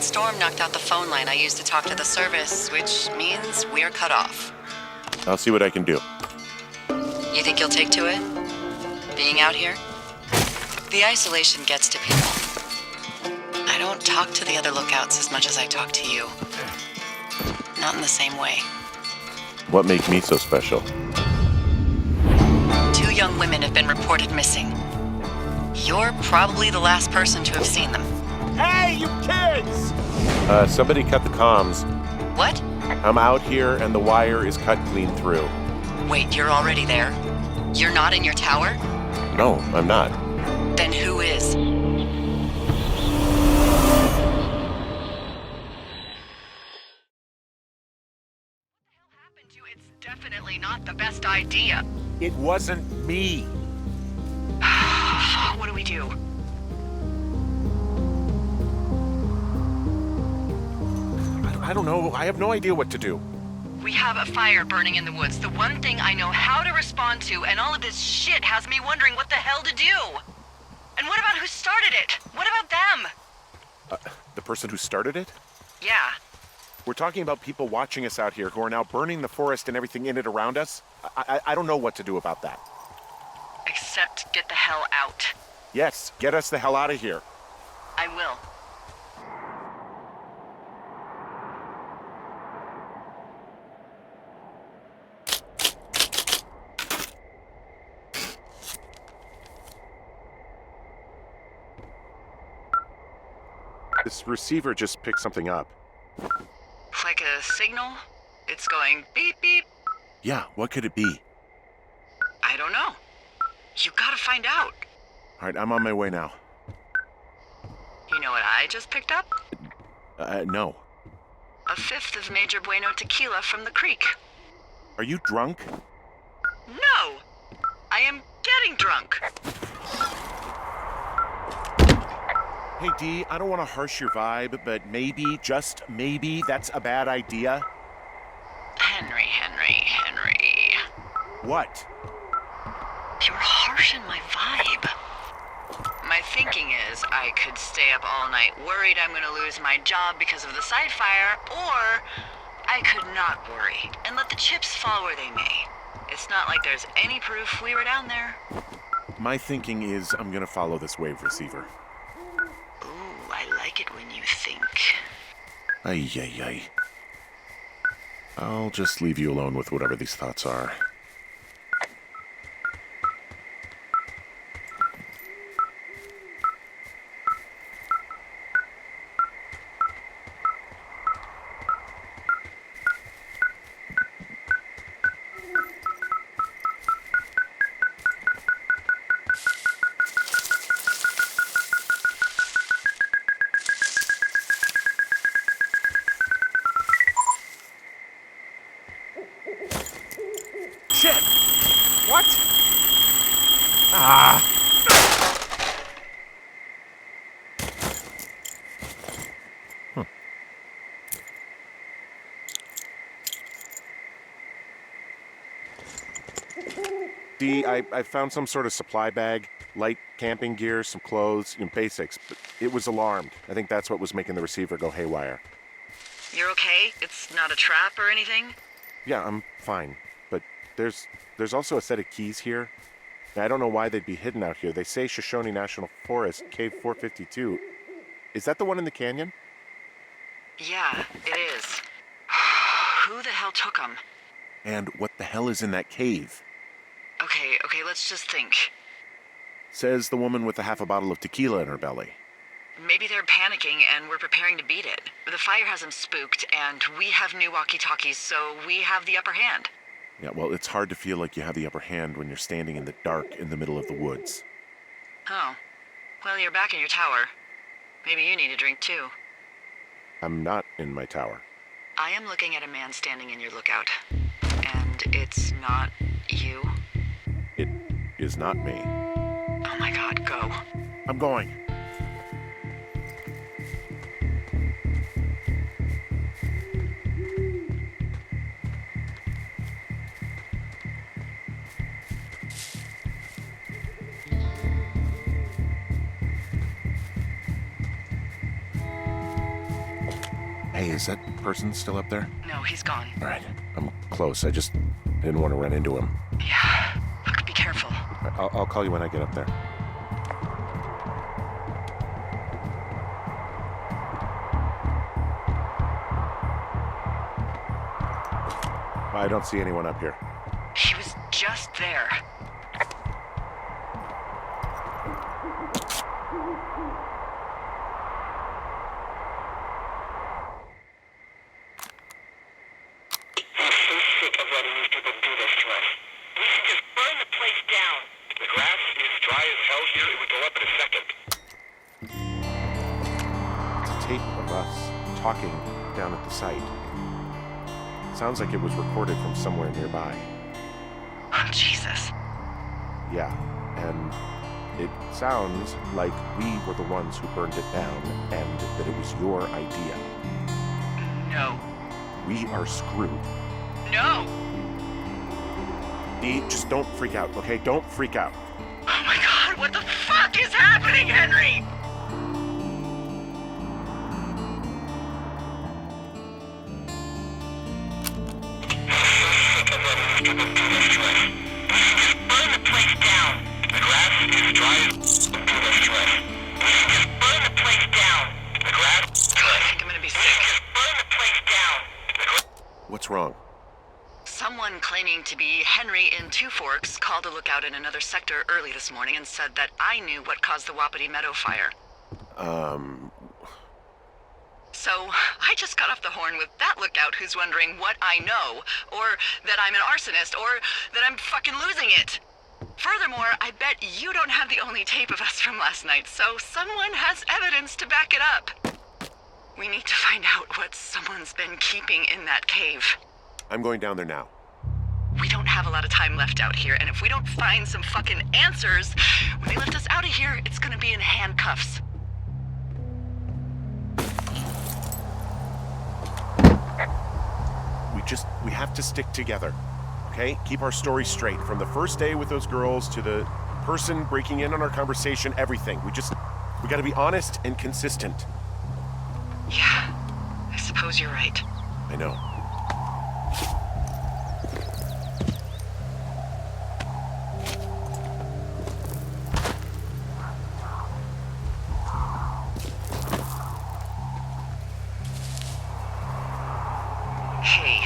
That storm knocked out the phone line I used to talk to the service, which means we're cut off. I'll see what I can do. You think you'll take to it? Being out here? The isolation gets to people. I don't talk to the other lookouts as much as I talk to you. Not in the same way. What makes me so special? 2 young women have been reported missing. You're probably the last person to have seen them. Hey, you kids! Somebody cut the comms. What? I'm out here and the wire is cut clean through. Wait, you're already there? You're not in your tower? No, I'm not. Then who is? It's definitely not the best idea. It wasn't me. What do we do? I don't know. I have no idea what to do. We have a fire burning in the woods. The one thing I know how to respond to, and all of this shit has me wondering what the hell to do. And what about who started it? What about them? The person who started it? Yeah. We're talking about people watching us out here who are now burning the forest and everything in it around us. I don't know what to do about that. Except get the hell out. Yes, get us the hell out of here. I will. This receiver just picked something up. Like a signal? It's going beep beep. Yeah, what could it be? I don't know. You gotta find out. All right, I'm on my way now. You know what I just picked up? No. A 5th of Major Bueno tequila from the creek. Are you drunk? No! I am getting drunk. Hey, Dee, I don't want to harsh your vibe, but maybe, just maybe, that's a bad idea. Henry. What? You're harshing my vibe. My thinking is I could stay up all night worried I'm gonna lose my job because of the side fire, or I could not worry and let the chips fall where they may. It's not like there's any proof we were down there. My thinking is I'm gonna follow this wave receiver. Ooh, I like it when you think. Ay. I'll just leave you alone with whatever these thoughts are. Shit! What? Ah! Dee, I found some sort of supply bag, light camping gear, some clothes, basics, but it was alarmed. I think that's what was making the receiver go haywire. You're okay? It's not a trap or anything? Yeah, I'm fine, but there's also a set of keys here. Now, I don't know why they'd be hidden out here. They say Shoshone National Forest, Cave 452. Is that the one in the canyon? Yeah, it is. Who the hell took them? And what the hell is in that cave? Okay, let's just think. Says the woman with a half a bottle of tequila in her belly. Maybe they're panicking and we're preparing to beat it. The fire has them spooked, and we have new walkie-talkies, so we have the upper hand. Yeah, well, it's hard to feel like you have the upper hand when you're standing in the dark in the middle of the woods. Oh. Well, you're back in your tower. Maybe you need a drink, too. I'm not in my tower. I am looking at a man standing in your lookout. And it's not you. It is not me. Oh my God, go. I'm going. Hey, is that person still up there? No, he's gone. All right, I'm close. I just didn't want to run into him. Yeah. Look, be careful. All right, I'll call you when I get up there. I don't see anyone up here. He was just there. Talking down at the site. Sounds like it was recorded from somewhere nearby. Oh, Jesus. Yeah, and it sounds like we were the ones who burned it down and that it was your idea. No. We are screwed. No! Dee, just don't freak out, okay? Don't freak out. Oh my God, what the fuck is happening, Henry? What's wrong? Someone claiming to be Henry in Two Forks called a lookout in another sector early this morning and said that I knew what caused the Wapiti Meadow fire. So, I just got off the horn with that lookout who's wondering what I know, or that I'm an arsonist, or that I'm fucking losing it. Furthermore, I bet you don't have the only tape of us from last night, so someone has evidence to back it up. We need to find out what someone's been keeping in that cave. I'm going down there now. We don't have a lot of time left out here, and if we don't find some fucking answers, when they lift us out of here, it's gonna be in handcuffs. We have to stick together, okay? Keep our story straight. From the first day with those girls to the person breaking in on our conversation, everything. We gotta be honest and consistent. Yeah, I suppose you're right. I know. Hey,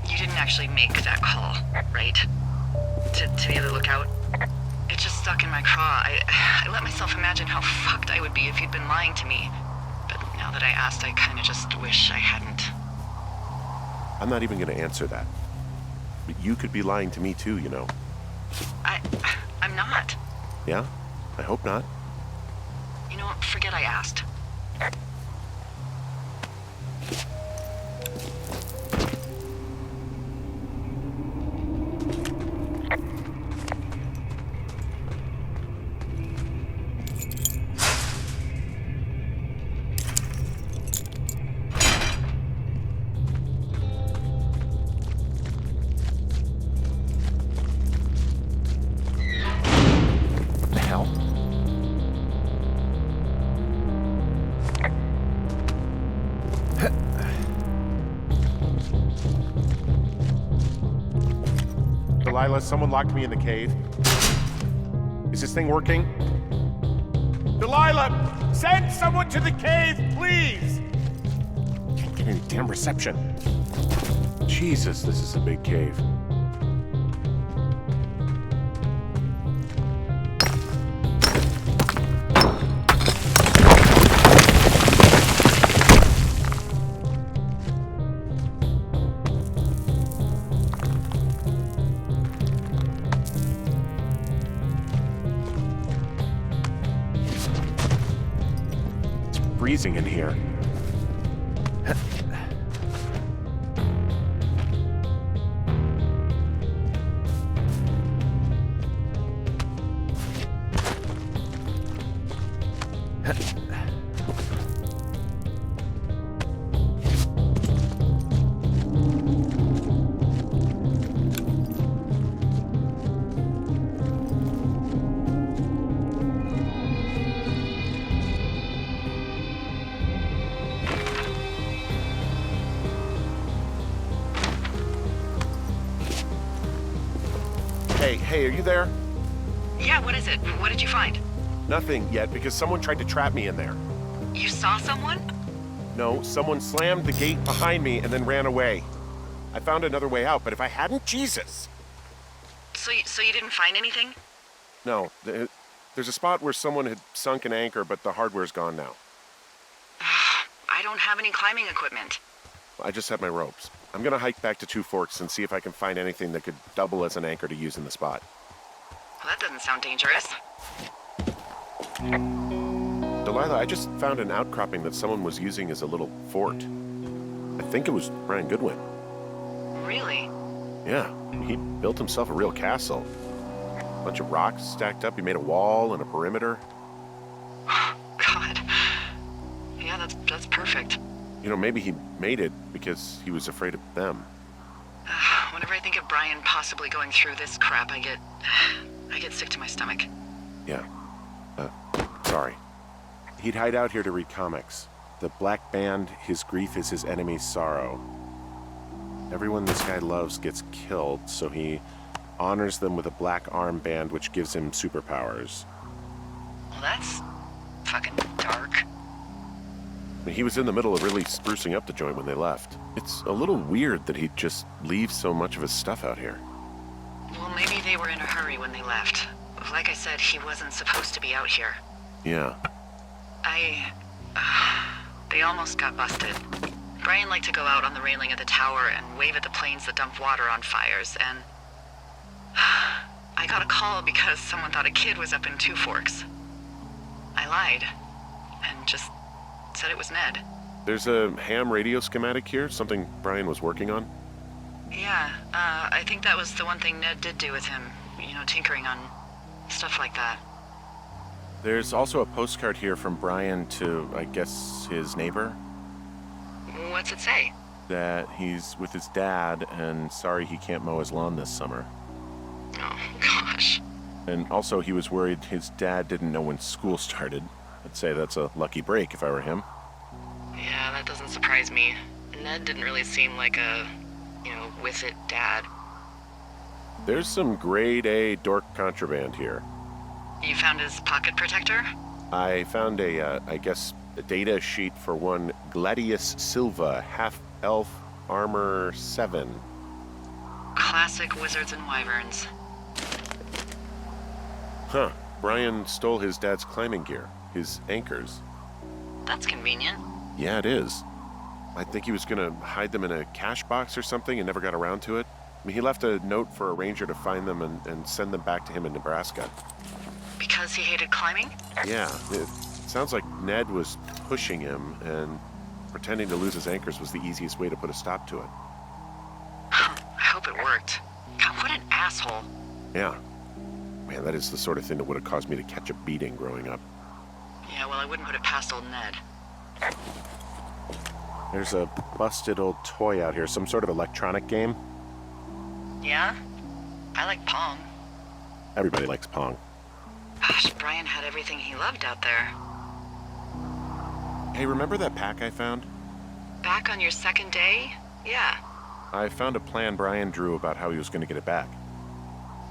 you didn't actually make that call, right? To the other lookout? It just stuck in my craw. I let myself imagine how fucked I would be if you'd been lying to me. But now that I asked, I kinda just wish I hadn't. I'm not even gonna answer that. But you could be lying to me too, you know. I'm not. Yeah? I hope not. You know what? Forget I asked. Delilah, someone locked me in the cave. Is this thing working? Delilah! Send someone to the cave, please! Can't get any damn reception. Jesus, this is a big cave. Freezing in here. Hey, are you there? Yeah, what is it? What did you find? Nothing yet, because someone tried to trap me in there. You saw someone? No, someone slammed the gate behind me and then ran away. I found another way out, but if I hadn't, Jesus! So you didn't find anything? No, there's a spot where someone had sunk an anchor, but the hardware's gone now. I don't have any climbing equipment. I just have my ropes. I'm gonna hike back to Two Forks and see if I can find anything that could double as an anchor to use in the spot. Well, that doesn't sound dangerous. Delilah, I just found an outcropping that someone was using as a little fort. I think it was Brian Goodwin. Really? Yeah, he built himself a real castle. A bunch of rocks stacked up. He made a wall and a perimeter. God. Yeah, that's perfect. You know, maybe he made it because he was afraid of them. Whenever I think of Brian possibly going through this crap, I get sick to my stomach. Yeah. Sorry. He'd hide out here to read comics. The Black Band, his grief is his enemy's sorrow. Everyone this guy loves gets killed, so he honors them with a black armband which gives him superpowers. Well, that's fucking dark. He was in the middle of really sprucing up the joint when they left. It's a little weird that he'd just leave so much of his stuff out here. Well, maybe they were in a hurry when they left. Like I said, he wasn't supposed to be out here. Yeah. They almost got busted. Brian liked to go out on the railing of the tower and wave at the planes that dump water on fires, and I got a call because someone thought a kid was up in Two Forks. I lied, and just said it was Ned. There's a ham radio schematic here, something Brian was working on. Yeah, I think that was the one thing Ned did do with him. You know, tinkering on stuff like that. There's also a postcard here from Brian to, I guess, his neighbor. What's it say? That he's with his dad and sorry he can't mow his lawn this summer. Oh, gosh. And also he was worried his dad didn't know when school started. I'd say that's a lucky break if I were him. Yeah, that doesn't surprise me. Ned didn't really seem like a, with it dad. There's some grade A dork contraband here. You found his pocket protector? I found a data sheet for one Gladius Silva, half-elf armor 7. Classic wizards and wyverns. Huh. Brian stole his dad's climbing gear, his anchors. That's convenient. Yeah, it is. I think he was gonna hide them in a cash box or something and never got around to it. I mean, he left a note for a ranger to find them and send them back to him in Nebraska. Because he hated climbing? Yeah, it sounds like Ned was pushing him, and pretending to lose his anchors was the easiest way to put a stop to it. I hope it worked. God, what an asshole. Yeah. Man, that is the sort of thing that would have caused me to catch a beating growing up. Yeah, well, I wouldn't put it past old Ned. There's a busted old toy out here, some sort of electronic game. Yeah? I like Pong. Everybody likes Pong. Gosh, Brian had everything he loved out there. Hey, remember that pack I found? Back on your second day? Yeah. I found a plan Brian drew about how he was going to get it back.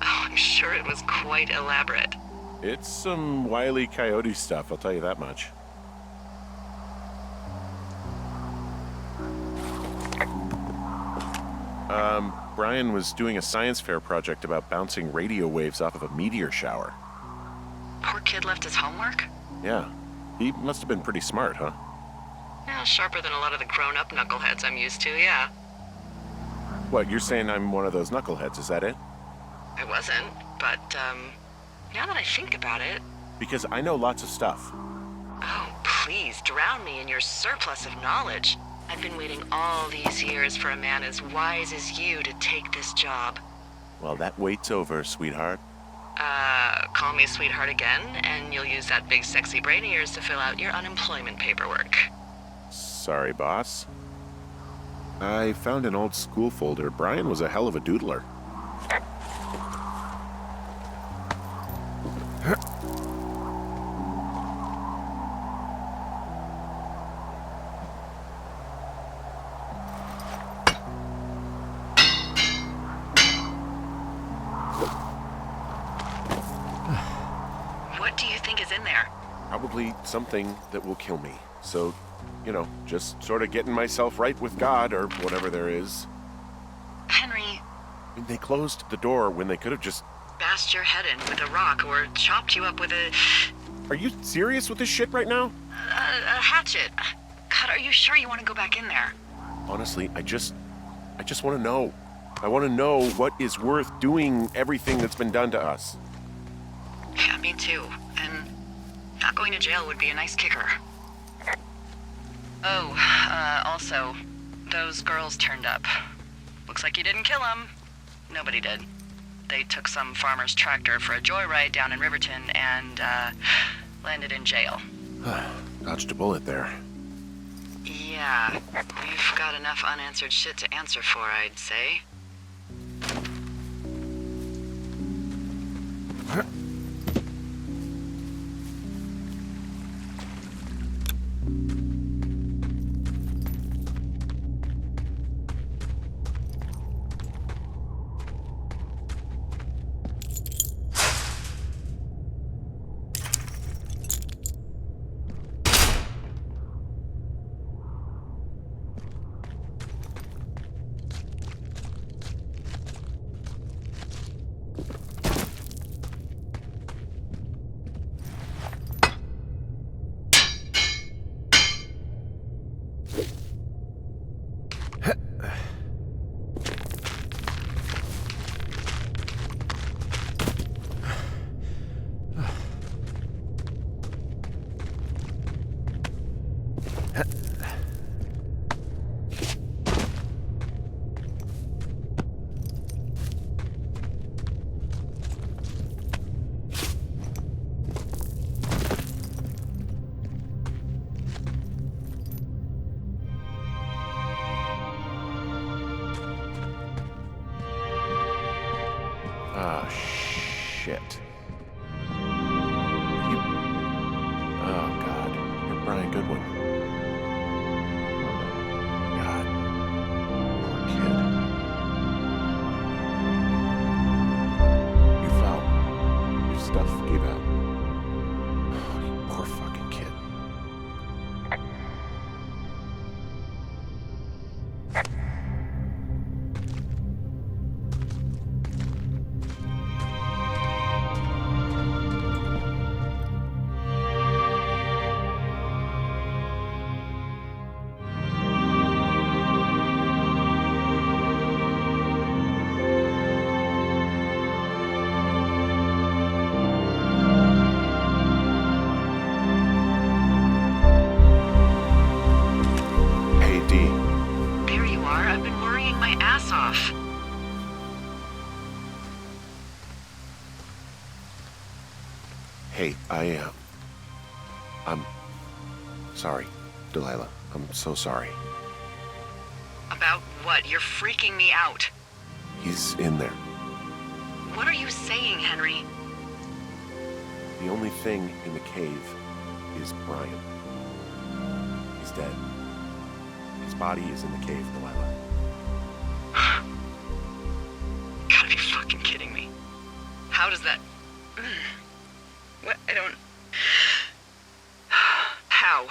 Oh, I'm sure it was quite elaborate. It's some Wile E. Coyote stuff, I'll tell you that much. Brian was doing a science fair project about bouncing radio waves off of a meteor shower. Poor kid left his homework? Yeah. He must have been pretty smart, huh? Yeah, sharper than a lot of the grown-up knuckleheads I'm used to, yeah. What, you're saying I'm one of those knuckleheads, is that it? I wasn't, but, now that I think about it... Because I know lots of stuff. Oh, please, drown me in your surplus of knowledge. I've been waiting all these years for a man as wise as you to take this job. Well, that wait's over, sweetheart. Call me sweetheart again, and you'll use that big sexy brain of yours to fill out your unemployment paperwork. Sorry, boss. I found an old school folder. Brian was a hell of a doodler. What do you think is in there? Probably something that will kill me. So, just sort of getting myself right with God or whatever there is. Henry, I mean, they closed the door when they could have just... bashed your head in with a rock or chopped you up with a Are you serious with this shit right now? hatchet. God, are you sure you want to go back in there? Honestly, I just want to know. I want to know what is worth doing everything that's been done to us. Yeah, me too. And not going to jail would be a nice kicker. Oh, also, those girls turned up. Looks like you didn't kill them. Nobody did. They took some farmer's tractor for a joyride down in Riverton and, landed in jail. Dodged a bullet there. Yeah, we've got enough unanswered shit to answer for, I'd say. Ah, shit. Oh, God. You're Brian Goodwin. God. Poor kid. You fell. Your stuff gave out. Oh, you poor fucking kid. Off. Hey, I'm sorry, Delilah. I'm so sorry. About what? You're freaking me out. He's in there. What are you saying, Henry? The only thing in the cave is Brian. He's dead. His body is in the cave, Delilah. Gotta be fucking kidding me. How does that... What? I don't... How?